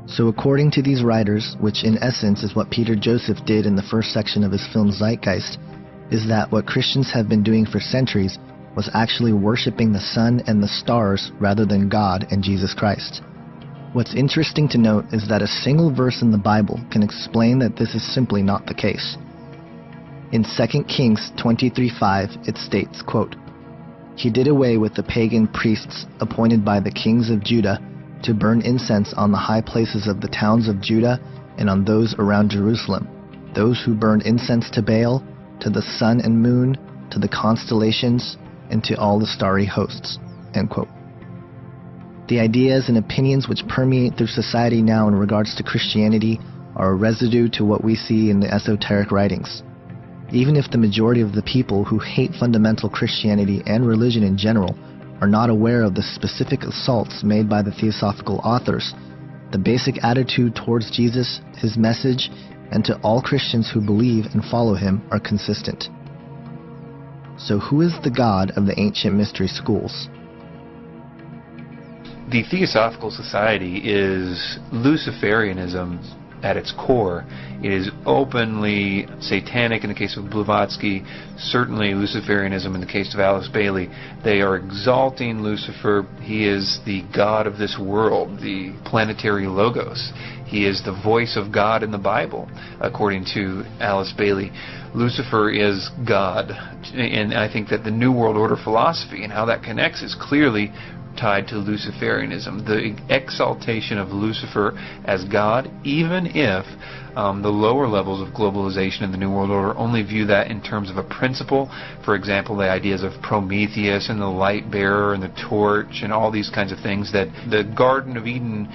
So according to these writers, which in essence is what Peter Joseph did in the first section of his film Zeitgeist, is that what Christians have been doing for centuries was actually worshiping the sun and the stars rather than God and Jesus Christ. What's interesting to note is that a single verse in the Bible can explain that this is simply not the case. In 2 Kings 23:5, it states, quote, "He did away with the pagan priests appointed by the kings of Judah to burn incense on the high places of the towns of Judah and on those around Jerusalem, those who burned incense to Baal, to the sun and moon, to the constellations, and to all the starry hosts." End quote. The ideas and opinions which permeate through society now in regards to Christianity are a residue to what we see in the esoteric writings. Even if the majority of the people who hate fundamental Christianity and religion in general are not aware of the specific assaults made by the theosophical authors, the basic attitude towards Jesus, his message, and to all Christians who believe and follow him are consistent. So who is the God of the ancient mystery schools? The Theosophical Society is Luciferianism at its core. It is openly satanic in the case of Blavatsky, certainly Luciferianism in the case of Alice Bailey. They are exalting Lucifer. He is the God of this world, the planetary logos. He is the voice of God in the Bible, according to Alice Bailey. Lucifer is God, and I think that the New World Order philosophy and how that connects is clearly tied to Luciferianism, the exaltation of Lucifer as God, even if the lower levels of globalization in the New World Order only view that in terms of a principle. For example, the ideas of Prometheus and the light bearer and the torch and all these kinds of things, that the Garden of Eden,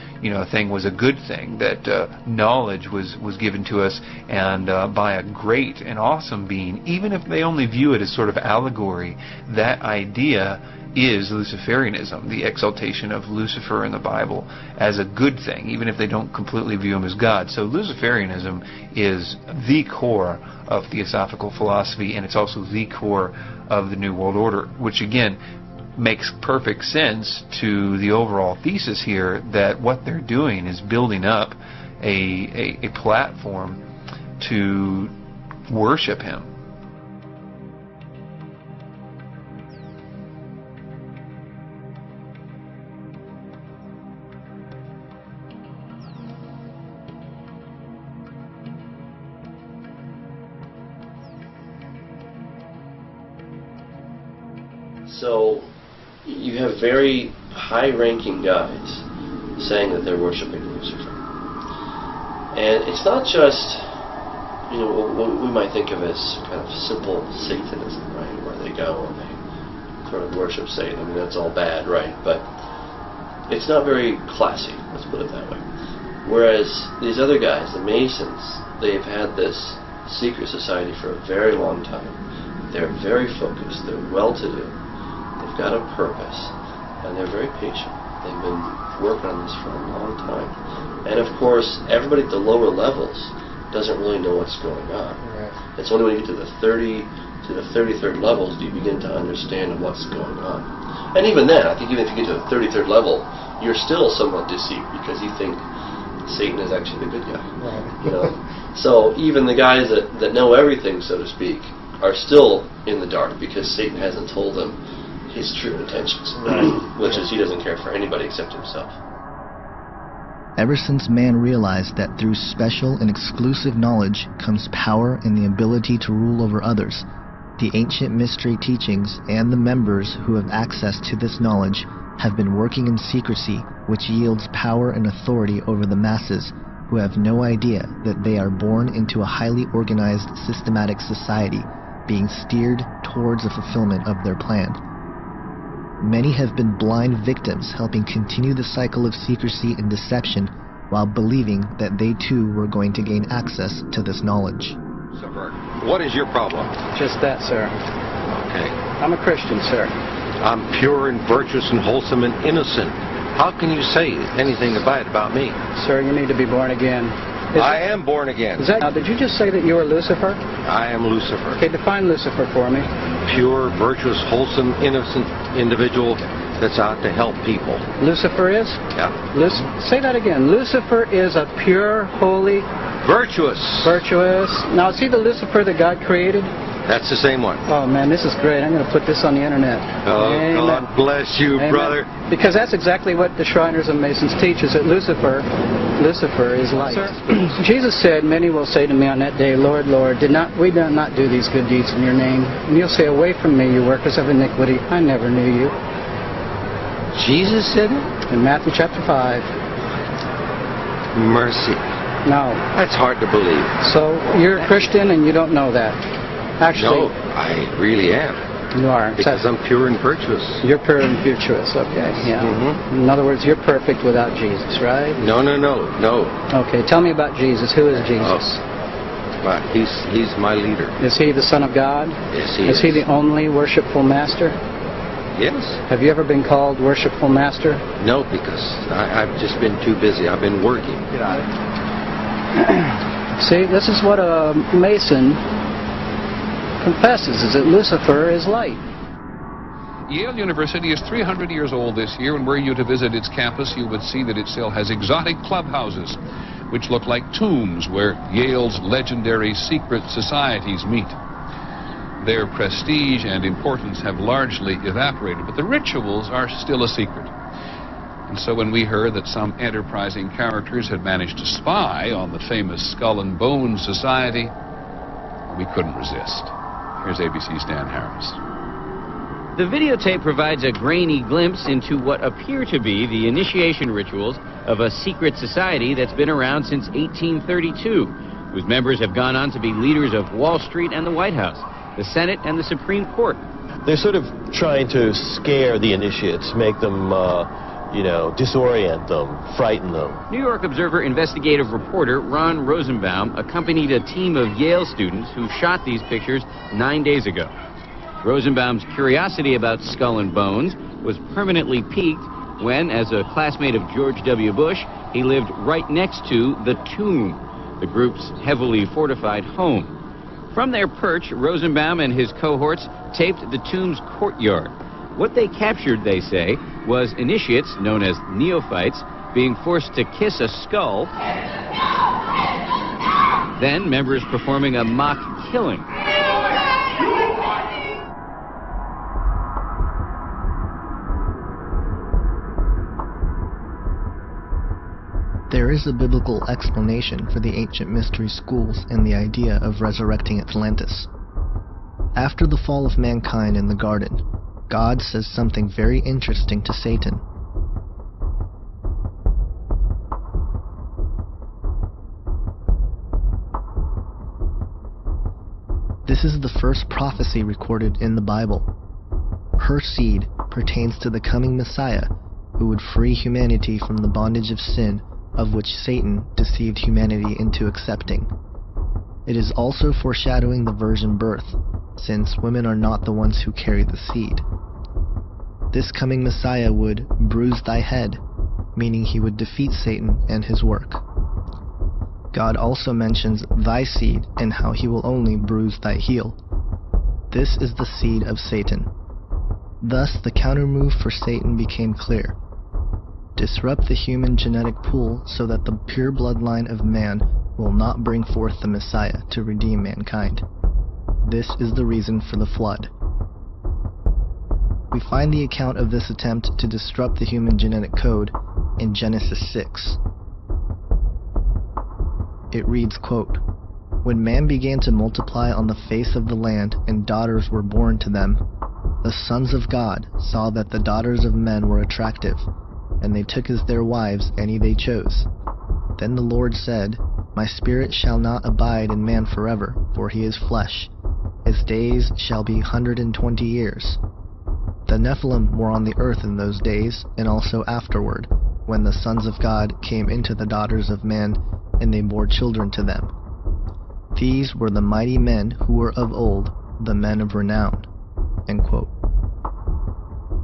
thing was a good thing, that knowledge was given to us and by a great and awesome being, even if they only view it as sort of allegory. That idea is Luciferianism, the exaltation of Lucifer in the Bible as a good thing, even if they don't completely view him as God. So Luciferianism is the core of Theosophical philosophy, and it's also the core of the New World Order, which again makes perfect sense to the overall thesis here that what they're doing is building up a platform to worship him. So you have very high-ranking guys saying that they're worshiping Lucifer. And it's not just, what we might think of as kind of simple Satanism, right, where they go and they sort of worship Satan. I mean, that's all bad, right? But it's not very classy, let's put it that way. Whereas these other guys, the Masons, they've had this secret society for a very long time. They're very focused. They're well-to-do. They've got a purpose, and they're very patient. They've been working on this for a long time. And of course, everybody at the lower levels doesn't really know what's going on. Right. It's only when you get to the 33rd levels do you begin to understand what's going on. And even then, I think even if you get to the 33rd level, you're still somewhat deceived because you think Satan is actually the good guy. Right. So even the guys that know everything, so to speak, are still in the dark because Satan hasn't told them his true intentions, which is he doesn't care for anybody except himself. Ever since man realized that through special and exclusive knowledge comes power and the ability to rule over others, the ancient mystery teachings and the members who have access to this knowledge have been working in secrecy, which yields power and authority over the masses who have no idea that they are born into a highly organized, systematic society being steered towards the fulfillment of their plan. Many have been blind victims helping continue the cycle of secrecy and deception while believing that they too were going to gain access to this knowledge. What is your problem? Just that, sir. Okay. I'm a Christian, sir. I'm pure and virtuous and wholesome and innocent. How can you say anything bad about me? Sir, you need to be born again. I am born again. Now, did you just say that you are Lucifer? I am Lucifer. Okay, define Lucifer for me. Pure, virtuous, wholesome, innocent individual that's out to help people. Lucifer is? Yeah. Say that again. Lucifer is a pure, holy, Virtuous. Now, is he the Lucifer that God created? That's the same one. Oh, man, this is great. I'm going to put this on the internet. Oh, Amen. God bless you, Amen. brother. Because that's exactly what the Shriners and Masons teach, is that Lucifer is light. Jesus said, many will say to me on that day, Lord, Lord, we did not do these good deeds in your name? And you'll say, away from me, you workers of iniquity. I never knew you. Jesus said it? In Matthew chapter 5. Mercy. No. That's hard to believe. So you're a Christian and you don't know that. Actually, No, I really am. you are. Because I'm pure and virtuous. You're pure and virtuous, okay, yeah. Mhm. In other words, you're perfect without Jesus, right? No. Okay, tell me about Jesus. Who is Jesus? But he's my leader. Is he the Son of God? Yes, he is. Is he the only worshipful master? Yes. Have you ever been called worshipful master? No, because I've just been too busy. I've been working. See, this is what a Mason confesses, is that Lucifer is light. Yale University is 300 years old this year, and were you to visit its campus, you would see that it still has exotic clubhouses, which look like tombs where Yale's legendary secret societies meet. Their prestige and importance have largely evaporated, but the rituals are still a secret. And so when we heard that some enterprising characters had managed to spy on the famous Skull and Bones Society, we couldn't resist. Here's ABC's Dan Harris. The videotape provides a grainy glimpse into what appear to be the initiation rituals of a secret society that's been around since 1832, whose members have gone on to be leaders of Wall Street and the White House, the Senate and the Supreme Court. They're sort of trying to scare the initiates, make them, disorient them, frighten them. New York Observer investigative reporter Ron Rosenbaum accompanied a team of Yale students who shot these pictures 9 days ago. Rosenbaum's curiosity about Skull and Bones was permanently piqued when, as a classmate of George W. Bush, he lived right next to the Tomb, the group's heavily fortified home. From their perch, Rosenbaum and his cohorts taped the Tomb's courtyard. What they captured, they say, was initiates, known as neophytes, being forced to kiss a skull, then members performing a mock killing. There is a biblical explanation for the ancient mystery schools and the idea of resurrecting Atlantis. After the fall of mankind in the garden, God says something very interesting to Satan. This is the first prophecy recorded in the Bible. Her seed pertains to the coming Messiah, who would free humanity from the bondage of sin, of which Satan deceived humanity into accepting. It is also foreshadowing the virgin birth, since women are not the ones who carry the seed. This coming Messiah would bruise thy head, meaning he would defeat Satan and his work. God also mentions thy seed and how he will only bruise thy heel. This is the seed of Satan. Thus the countermove for Satan became clear. Disrupt the human genetic pool so that the pure bloodline of man will not bring forth the Messiah to redeem mankind. This is the reason for the flood. We find the account of this attempt to disrupt the human genetic code in Genesis 6. It reads, quote, "When man began to multiply on the face of the land and daughters were born to them, the sons of God saw that the daughters of men were attractive, and they took as their wives any they chose. Then the Lord said, My spirit shall not abide in man forever, for he is flesh. His days shall be 120 years. The Nephilim were on the earth in those days, and also afterward, when the sons of God came into the daughters of men, and they bore children to them. These were the mighty men who were of old, the men of renown." End quote.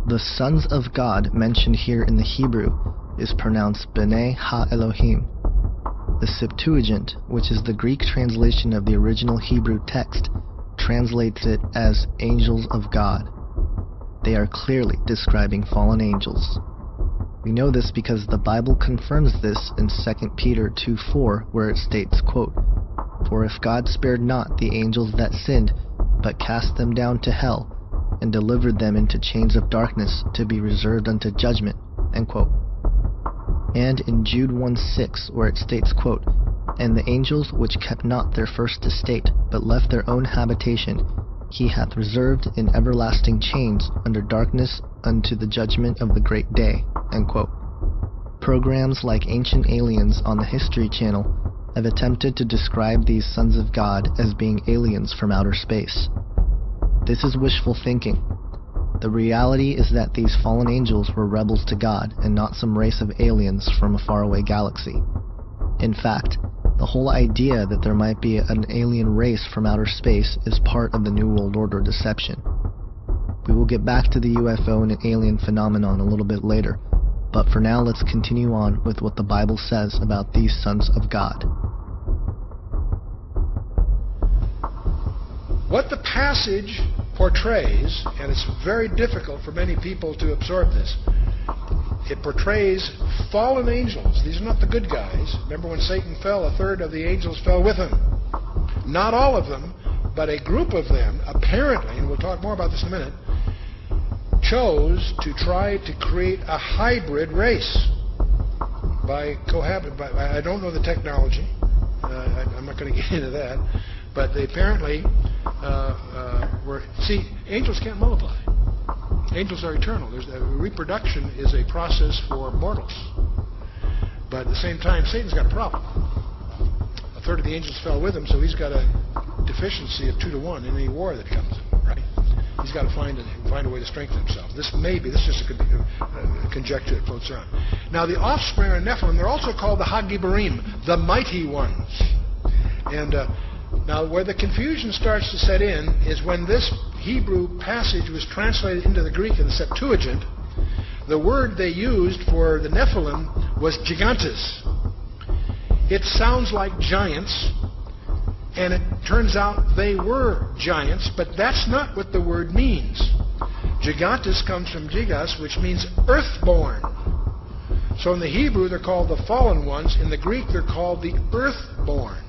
The sons of God mentioned here in the Hebrew is pronounced B'nai Ha-Elohim. The Septuagint, which is the Greek translation of the original Hebrew text, translates it as angels of God. they are clearly describing fallen angels. We know this because the Bible confirms this in 2 Peter 2:4, where it states, quote, "For if God spared not the angels that sinned, but cast them down to hell, and delivered them into chains of darkness to be reserved unto judgment," end quote. And in Jude 1:6, where it states, quote, "And the angels which kept not their first estate, but left their own habitation, he hath reserved in everlasting chains under darkness unto the judgment of the great day," end quote. Programs like Ancient Aliens on the History Channel have attempted to describe these sons of God as being aliens from outer space. This is wishful thinking. The reality is that these fallen angels were rebels to God and not some race of aliens from a faraway galaxy. In fact, the whole idea that there might be an alien race from outer space is part of the New World Order deception. We will get back to the UFO and alien phenomenon a little bit later, but for now let's continue on with what the Bible says about these sons of God. What the passage portrays, and it's very difficult for many people to absorb this, it portrays fallen angels. These are not the good guys. Remember when Satan fell, a third of the angels fell with him. Not all of them, but a group of them, apparently, and we'll talk more about this in a minute, chose to try to create a hybrid race by I don't know the technology. I'm not going to get into that. But they apparently see, angels can't multiply. Angels are eternal. Reproduction is a process for mortals. But at the same time, Satan's got a problem. A third of the angels fell with him, so he's got a deficiency of 2 to 1 in any war that comes in, right? He's got to find a way to strengthen himself. This is just a conjecture that floats around. Now, the offspring of Nephilim, they're also called the Hagibarim, the mighty ones. And now, where the confusion starts to set in is when this Hebrew passage was translated into the Greek in the Septuagint, the word they used for the Nephilim was gigantes. It sounds like giants, and it turns out they were giants, but that's not what the word means. Gigantes comes from gigas, which means earthborn. So in the Hebrew, they're called the fallen ones. In the Greek, they're called the earthborn.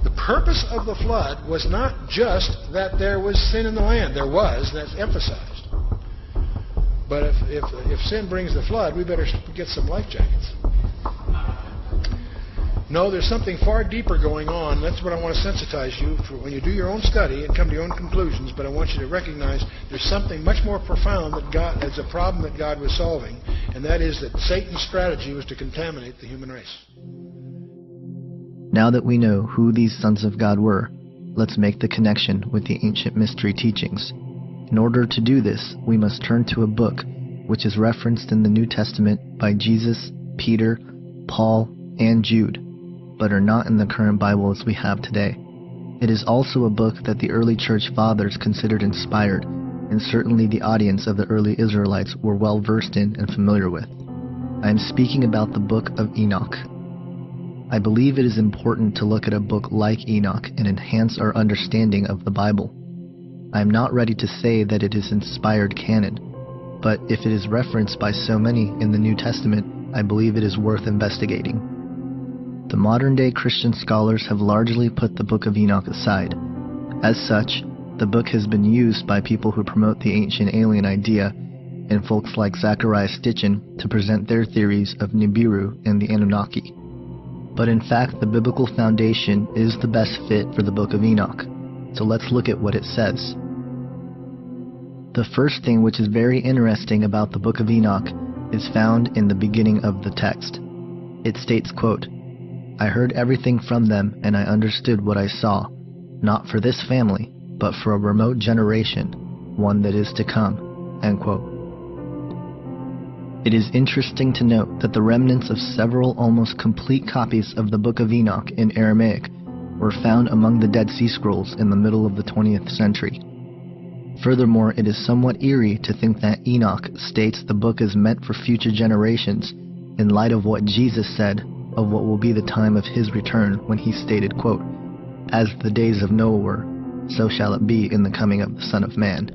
The purpose of the flood was not just that there was sin in the land. There was, that's emphasized. But if sin brings the flood, we better get some life jackets. No, there's something far deeper going on. That's what I want to sensitize you for when you do your own study and come to your own conclusions. But I want you to recognize there's something much more profound that's a problem that God was solving, and that is that Satan's strategy was to contaminate the human race. Now that we know who these sons of God were, let's make the connection with the ancient mystery teachings. In order to do this, we must turn to a book which is referenced in the New Testament by Jesus, Peter, Paul, and Jude, but are not in the current Bible as we have today. It is also a book that the early church fathers considered inspired, and certainly the audience of the early Israelites were well versed in and familiar with. I am speaking about the book of Enoch. I believe it is important to look at a book like Enoch and enhance our understanding of the Bible. I am not ready to say that it is inspired canon, but if it is referenced by so many in the New Testament, I believe it is worth investigating. The modern-day Christian scholars have largely put the Book of Enoch aside. As such, the book has been used by people who promote the ancient alien idea and folks like Zachariah Stitchin to present their theories of Nibiru and the Anunnaki. But in fact, the biblical foundation is the best fit for the Book of Enoch. So let's look at what it says. The first thing which is very interesting about the Book of Enoch is found in the beginning of the text. It states, quote, "I heard everything from them, and I understood what I saw, not for this family, but for a remote generation, one that is to come," end quote. It is interesting to note that the remnants of several almost complete copies of the Book of Enoch in Aramaic were found among the Dead Sea Scrolls in the middle of the 20th century. Furthermore, it is somewhat eerie to think that Enoch states the book is meant for future generations in light of what Jesus said of what will be the time of his return when he stated, quote, "As the days of Noah were, so shall it be in the coming of the Son of Man."